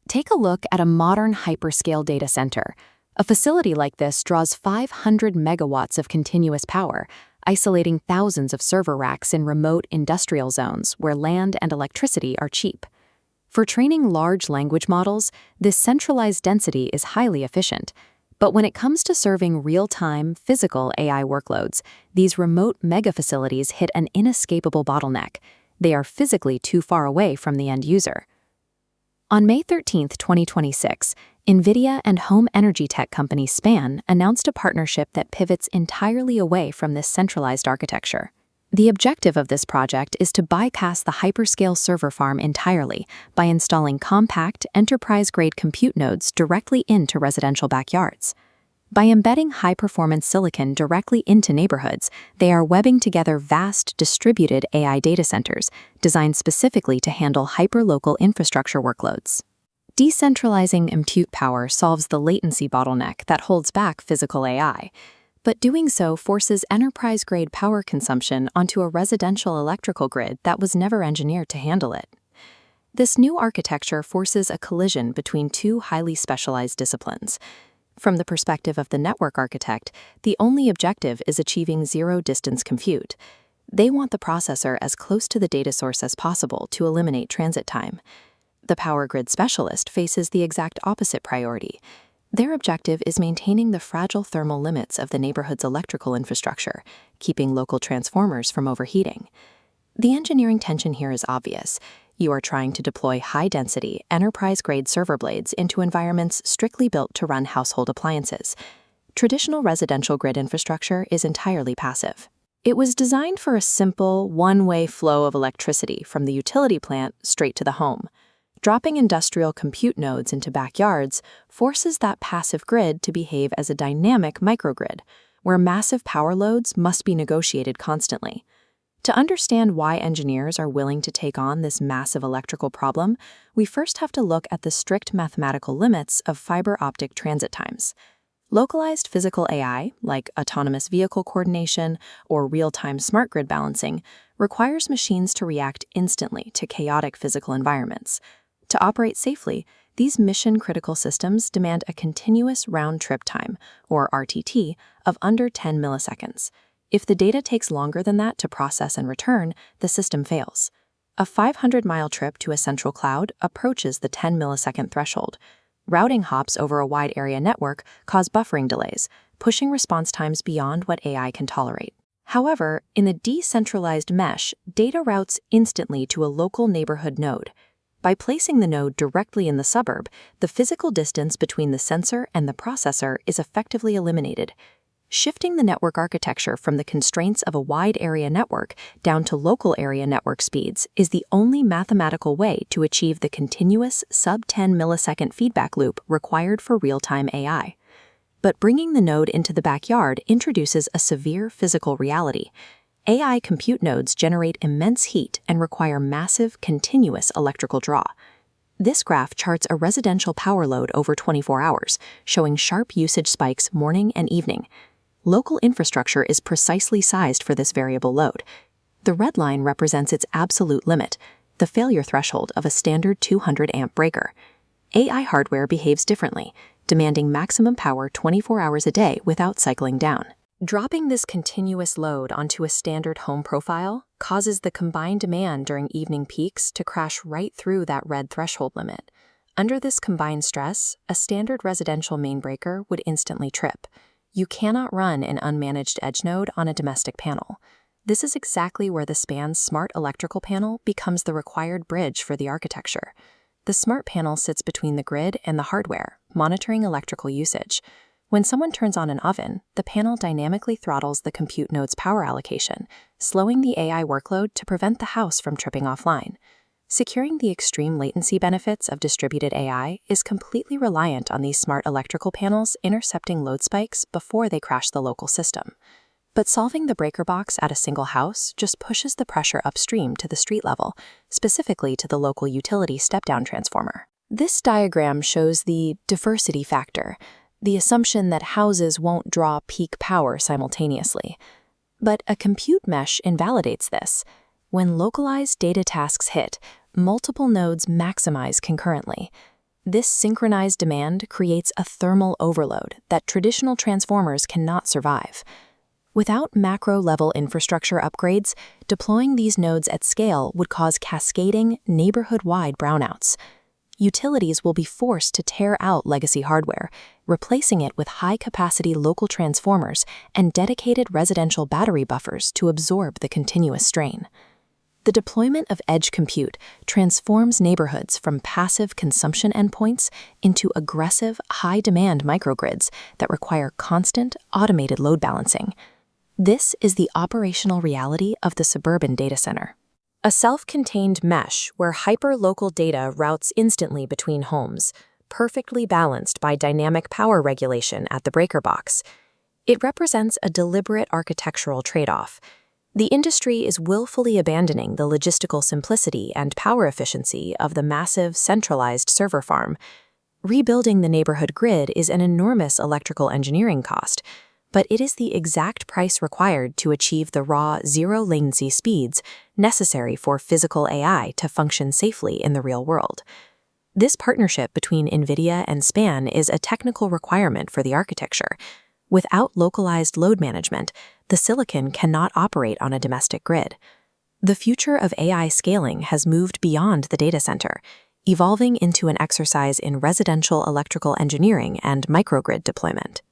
Take a look at a modern hyperscale data center. A facility like this draws 500 megawatts of continuous power, isolating thousands of server racks in remote industrial zones where land and electricity are cheap. For training large language models, this centralized density is highly efficient. But when it comes to serving real-time, physical AI workloads, these remote mega-facilities hit an inescapable bottleneck. They are physically too far away from the end user. On May 13, 2026, NVIDIA and home energy tech company SPAN announced a partnership that pivots entirely away from this centralized architecture. The objective of this project is to bypass the hyperscale server farm entirely by installing compact, enterprise-grade compute nodes directly into residential backyards. By embedding high-performance silicon directly into neighborhoods, they are webbing together vast, distributed AI data centers designed specifically to handle hyperlocal infrastructure workloads. Decentralizing compute power solves the latency bottleneck that holds back physical AI, but doing so forces enterprise-grade power consumption onto a residential electrical grid that was never engineered to handle it. This new architecture forces a collision between two highly specialized disciplines. From the perspective of the network architect, the only objective is achieving zero-distance compute. They want the processor as close to the data source as possible to eliminate transit time. The power grid specialist faces the exact opposite priority. Their objective is maintaining the fragile thermal limits of the neighborhood's electrical infrastructure, keeping local transformers from overheating. The engineering tension here is obvious. You are trying to deploy high-density, enterprise-grade server blades into environments strictly built to run household appliances. Traditional residential grid infrastructure is entirely passive. It was designed for a simple, one-way flow of electricity from the utility plant straight to the home. Dropping industrial compute nodes into backyards forces that passive grid to behave as a dynamic microgrid, where massive power loads must be negotiated constantly. To understand why engineers are willing to take on this massive electrical problem, we first have to look at the strict mathematical limits of fiber optic transit times. Localized physical AI, like autonomous vehicle coordination or real-time smart grid balancing, requires machines to react instantly to chaotic physical environments. To operate safely, these mission-critical systems demand a continuous round-trip time, or RTT, of under 10 milliseconds. If the data takes longer than that to process and return, the system fails. A 500-mile trip to a central cloud approaches the 10-millisecond threshold. Routing hops over a wide area network cause buffering delays, pushing response times beyond what AI can tolerate. However, in the decentralized mesh, data routes instantly to a local neighborhood node. By placing the node directly in the suburb, the physical distance between the sensor and the processor is effectively eliminated. Shifting the network architecture from the constraints of a wide area network down to local area network speeds is the only mathematical way to achieve the continuous sub-10 millisecond feedback loop required for real-time AI. But bringing the node into the backyard introduces a severe physical reality. AI compute nodes generate immense heat and require massive, continuous electrical draw. This graph charts a residential power load over 24 hours, showing sharp usage spikes morning and evening. Local infrastructure is precisely sized for this variable load. The red line represents its absolute limit, the failure threshold of a standard 200-amp breaker. AI hardware behaves differently, demanding maximum power 24 hours a day without cycling down. Dropping this continuous load onto a standard home profile causes the combined demand during evening peaks to crash right through that red threshold limit. Under this combined stress, a standard residential main breaker would instantly trip. You cannot run an unmanaged edge node on a domestic panel. This is exactly where the SPAN's smart electrical panel becomes the required bridge for the architecture. The smart panel sits between the grid and the hardware, monitoring electrical usage. When someone turns on an oven, the panel dynamically throttles the compute node's power allocation, slowing the AI workload to prevent the house from tripping offline. Securing the extreme latency benefits of distributed AI is completely reliant on these smart electrical panels intercepting load spikes before they crash the local system. But solving the breaker box at a single house just pushes the pressure upstream to the street level, specifically to the local utility step-down transformer. This diagram shows the diversity factor, the assumption that houses won't draw peak power simultaneously. But a compute mesh invalidates this. When localized data tasks hit, multiple nodes maximize concurrently. This synchronized demand creates a thermal overload that traditional transformers cannot survive. Without macro-level infrastructure upgrades, deploying these nodes at scale would cause cascading, neighborhood-wide brownouts. Utilities will be forced to tear out legacy hardware, replacing it with high-capacity local transformers and dedicated residential battery buffers to absorb the continuous strain. The deployment of edge compute transforms neighborhoods from passive consumption endpoints into aggressive, high-demand microgrids that require constant, automated load balancing. This is the operational reality of the suburban data center. A self-contained mesh where hyper-local data routes instantly between homes, perfectly balanced by dynamic power regulation at the breaker box. It represents a deliberate architectural trade-off. The industry is willfully abandoning the logistical simplicity and power efficiency of the massive centralized server farm. Rebuilding the neighborhood grid is an enormous electrical engineering cost, but it is the exact price required to achieve the raw zero-latency speeds necessary for physical AI to function safely in the real world. This partnership between NVIDIA and SPAN is a technical requirement for the architecture. Without localized load management, the silicon cannot operate on a domestic grid. The future of AI scaling has moved beyond the data center, evolving into an exercise in residential electrical engineering and microgrid deployment.